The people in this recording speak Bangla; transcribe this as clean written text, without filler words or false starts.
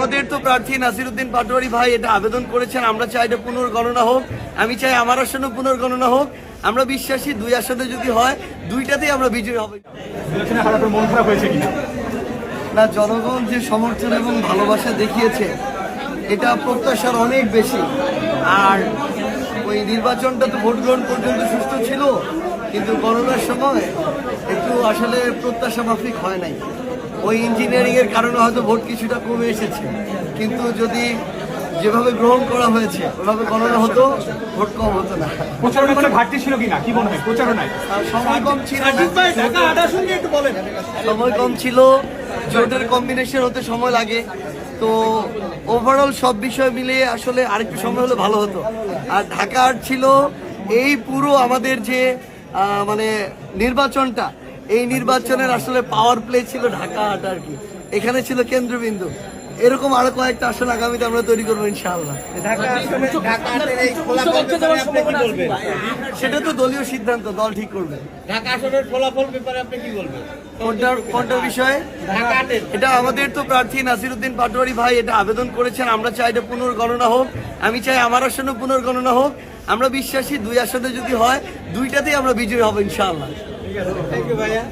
আমাদের তো প্রার্থী নাসিরউদ্দিন পাটোয়ারি ভাই এটা আবেদন করেছেন, আমরা চাই এটা পুনর্গণনা হোক। আমি চাই আমার আসনে পুনর্গণনা হোক। আমরা বিশ্বাসী 2 আসনে যদি হয়, 2টাতেই আমরা বিজয়ী হব। মন খারাপ হয়েছে কিনা? না, জনগণ যে সমর্থন এবং ভালোবাসা দেখিয়েছে এটা প্রত্যাশার অনেক বেশি। আর ওই নির্বাচনটা তো ভোট গ্রহণ পর্যন্ত সুষ্ঠু ছিল, কিন্তু করোনার সময় একটু আসলে প্রত্যাশা মাফিক হয় নাই। ওই ইঞ্জিনিয়ারিং এর কারণে হয়তো ভোট কিছুটা কমে এসেছে, কিন্তু যদি যেভাবে গ্রহণ করা হয়েছে ওইভাবে গণনা হতো, ভোট কম হতো না। প্রচারণার কোনো ঘাটতি ছিল কিনা, কি মনে হয় প্রচারণায়? সময় কম ছিল, সময় কম ছিল, জোটের কম্বিনেশন হতে সময় লাগে। তো ওভারঅল সব বিষয় মিলিয়ে আসলে আরেকটু সময় হলে ভালো হতো। আর ঢাকা আট ছিল এই পুরো আমাদের যে মানে নির্বাচনটা, এই নির্বাচনের আসলে পাওয়ার প্লে ছিল ঢাকা আট আর কি। এখানে ছিল কেন্দ্রবিন্দু। এরকম আরো কয়েকটা আসন আগামীতে আমরা তৈরি করবো ইনশাআল্লাহ। সেটা তো দলীয় সিদ্ধান্ত, দল ঠিক করবে। ঢাকা আসনের ফলাফল ব্যাপারে আপনি কি বলবেন? কোনটা বিষয়ে? এটা আমাদের তো প্রার্থী নাসিরউদ্দিন পাটোয়ারি ভাই এটা আবেদন করেছেন, আমরা চাই এটা পুনর্গণনা হোক। আমি চাই আমার আসনে পুনর্গণনা হোক। আমরা বিশ্বাসী 2 আসনে যদি হয়, 2টাতেই আমরা বিজয়ী হব ইনশাআল্লাহ। থ্যাংক ইউ ভাইয়া।